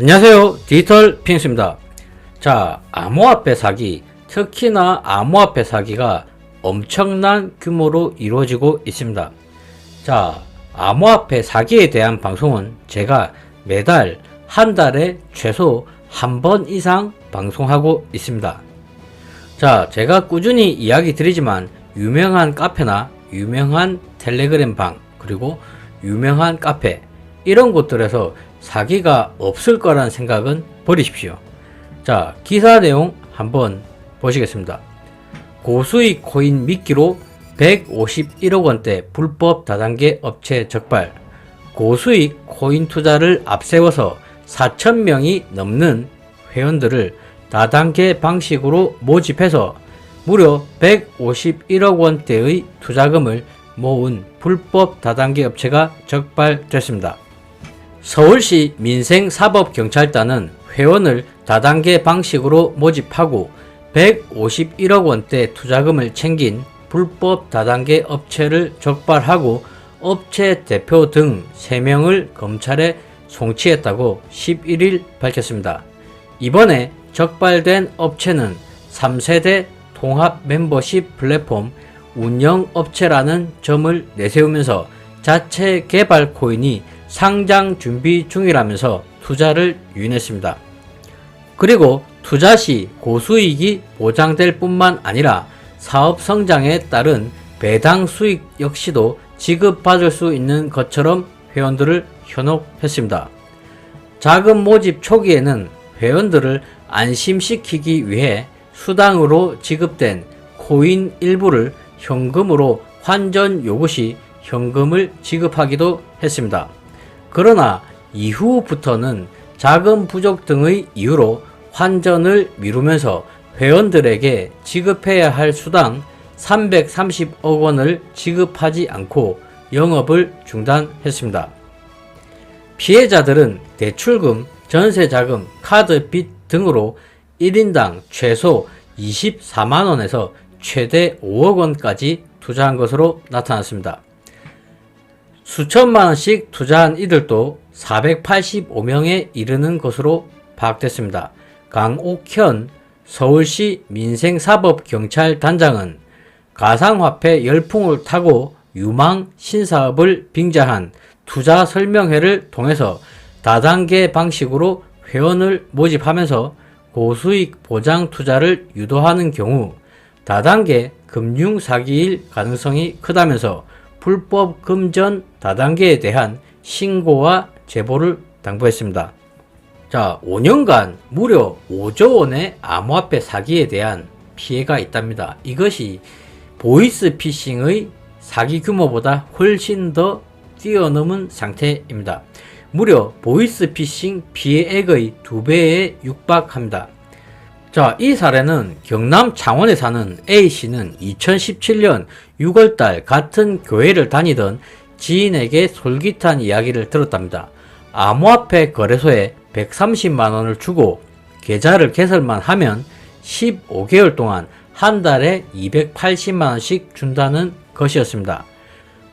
안녕하세요. 디지털 핑스입니다. 자, 암호화폐 사기, 특히나 암호화폐 사기가 엄청난 규모로 이루어지고 있습니다. 자, 암호화폐 사기에 대한 방송은 제가 매달 한 달에 최소 한 번 이상 방송하고 있습니다. 자, 제가 꾸준히 이야기 드리지만 유명한 카페나 유명한 텔레그램 방, 그리고 유명한 카페, 이런 곳들에서 사기가 없을 거란 생각은 버리십시오. 자, 기사 내용 한번 보시겠습니다. 고수익 코인 미끼로 151억 원대 불법 다단계 업체 적발. 고수익 코인 투자를 앞세워서 4,000명이 넘는 회원들을 다단계 방식으로 모집해서 무려 151억 원대의 투자금을 모은 불법 다단계 업체가 적발됐습니다. 서울시 민생사법경찰단은 회원을 다단계 방식으로 모집하고 151억 원대 투자금을 챙긴 불법 다단계 업체를 적발하고 업체 대표 등 3명을 검찰에 송치했다고 11일 밝혔습니다. 이번에 적발된 업체는 3세대 통합 멤버십 플랫폼 운영업체라는 점을 내세우면서 자체 개발 코인이 상장 준비 중이라면서 투자를 유인했습니다. 그리고 투자 시 고수익이 보장될 뿐만 아니라 사업 성장에 따른 배당 수익 역시도 지급받을 수 있는 것처럼 회원들을 현혹했습니다. 자금 모집 초기에는 회원들을 안심시키기 위해 수당으로 지급된 코인 일부를 현금으로 환전 요구 시 현금을 지급하기도 했습니다. 그러나 이후부터는 자금 부족 등의 이유로 환전을 미루면서 회원들에게 지급해야 할 수당 330억 원을 지급하지 않고 영업을 중단했습니다. 피해자들은 대출금, 전세자금, 카드빚 등으로 1인당 최소 24만원에서 최대 5억 원까지 투자한 것으로 나타났습니다. 수천만원씩 투자한 이들도 485명에 이르는 것으로 파악됐습니다. 강옥현 서울시 민생사법경찰단장은 가상화폐 열풍을 타고 유망 신사업을 빙자한 투자 설명회를 통해서 다단계 방식으로 회원을 모집하면서 고수익 보장 투자를 유도하는 경우 다단계 금융 사기일 가능성이 크다면서 불법 금전 다단계에 대한 신고와 제보를 당부했습니다. 자, 5년간 무려 5조 원의 암호화폐 사기에 대한 피해가 있답니다. 이것이 보이스피싱의 사기 규모보다 훨씬 더 뛰어넘은 상태입니다. 무려 보이스피싱 피해액의 2배에 육박합니다. 자, 이 사례는 경남 창원에 사는 A씨는 2017년 6월달 같은 교회를 다니던 지인에게 솔깃한 이야기를 들었답니다. 암호화폐 거래소에 130만원을 주고 계좌를 개설만 하면 15개월 동안 한 달에 280만원씩 준다는 것이었습니다.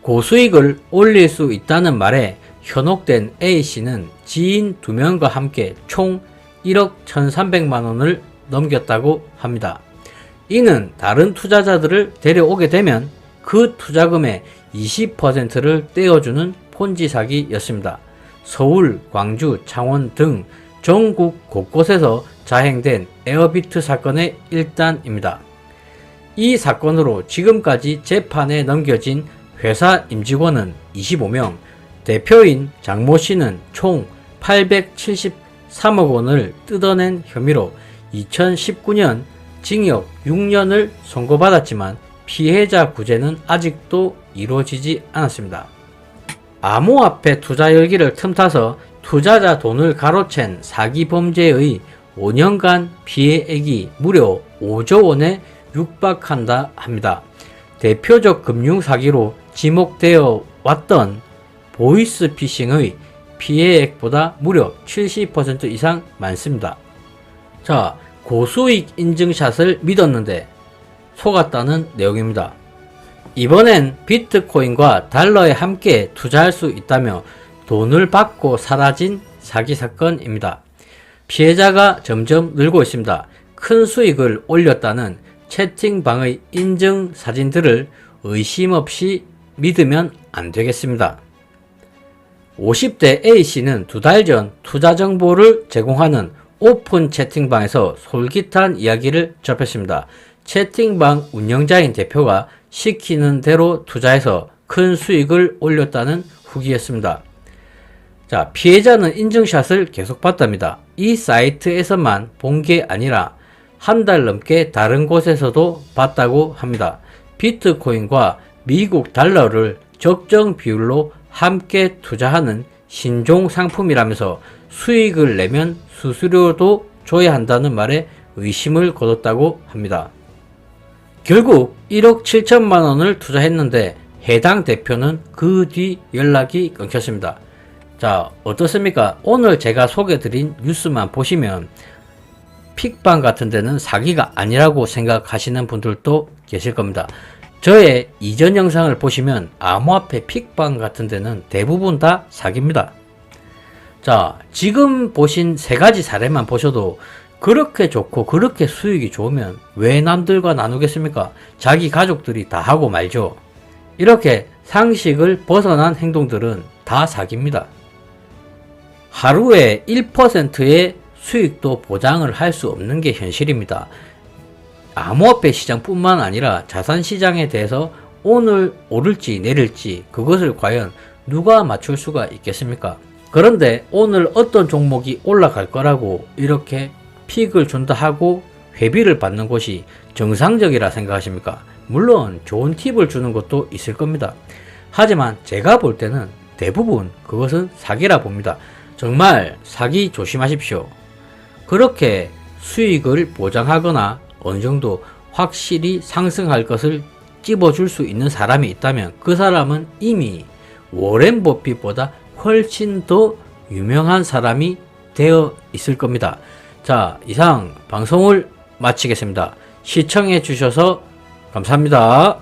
고수익을 올릴 수 있다는 말에 현혹된 A씨는 지인 2명과 함께 총 1억 1300만원을 넘겼다고 합니다. 이는 다른 투자자들을 데려오게 되면 그 투자금의 20%를 떼어주는 폰지 사기였습니다. 서울, 광주, 창원 등 전국 곳곳에서 자행된 에어비트 사건의 일단입니다. 이 사건으로 지금까지 재판에 넘겨진 회사 임직원은 25명, 대표인 장모 씨는 총 873억 원을 뜯어낸 혐의로 2019년 징역 6년을 선고받았지만 피해자 구제는 아직도 이루어지지 않았습니다. 암호화폐 투자 열기를 틈타서 투자자 돈을 가로챈 사기 범죄의 5년간 피해액이 무려 5조 원에 육박한다 합니다. 대표적 금융 사기로 지목되어 왔던 보이스피싱의 피해액보다 무려 70% 이상 많습니다. 자, 고수익 인증샷을 믿었는데 속았다는 내용입니다. 이번엔 비트코인과 달러에 함께 투자할 수 있다며 돈을 받고 사라진 사기 사건입니다. 피해자가 점점 늘고 있습니다. 큰 수익을 올렸다는 채팅방의 인증 사진들을 의심 없이 믿으면 안 되겠습니다. 50대 A씨는 2달 전 투자 정보를 제공하는 오픈 채팅방에서 솔깃한 이야기를 접했습니다. 채팅방 운영자인 대표가 시키는 대로 투자해서 큰 수익을 올렸다는 후기였습니다. 자, 피해자는 인증샷을 계속 봤답니다. 이 사이트에서만 본 게 아니라 한 달 넘게 다른 곳에서도 봤다고 합니다. 비트코인과 미국 달러를 적정 비율로 함께 투자하는 신종 상품이라면서 수익을 내면 수수료도 줘야 한다는 말에 의심을 거뒀다고 합니다. 결국 1억 7천만 원을 투자했는데 해당 대표는 그 뒤 연락이 끊겼습니다. 자, 어떻습니까? 오늘 제가 소개드린 뉴스만 보시면 픽방 같은 데는 사기가 아니라고 생각하시는 분들도 계실 겁니다. 저의 이전 영상을 보시면 암호화폐 픽방 같은 데는 대부분 다 사기입니다. 자, 지금 보신 세 가지 사례만 보셔도 그렇게 좋고 그렇게 수익이 좋으면 왜 남들과 나누겠습니까? 자기 가족들이 다 하고 말죠. 이렇게 상식을 벗어난 행동들은 다 사기입니다. 하루에 1%의 수익도 보장을 할 수 없는 게 현실입니다. 암호화폐 시장뿐만 아니라 자산시장에 대해서 오늘 오를지 내릴지 그것을 과연 누가 맞출 수가 있겠습니까? 그런데 오늘 어떤 종목이 올라갈 거라고 이렇게 픽을 준다 하고 회비를 받는 것이 정상적이라 생각하십니까? 물론 좋은 팁을 주는 것도 있을 겁니다. 하지만 제가 볼 때는 대부분 그것은 사기라 봅니다. 정말 사기 조심하십시오. 그렇게 수익을 보장하거나 어느 정도 확실히 상승할 것을 찝어줄 수 있는 사람이 있다면 그 사람은 이미 워렌 버핏보다 훨씬 더 유명한 사람이 되어 있을 겁니다. 자, 이상 방송을 마치겠습니다. 시청해 주셔서 감사합니다.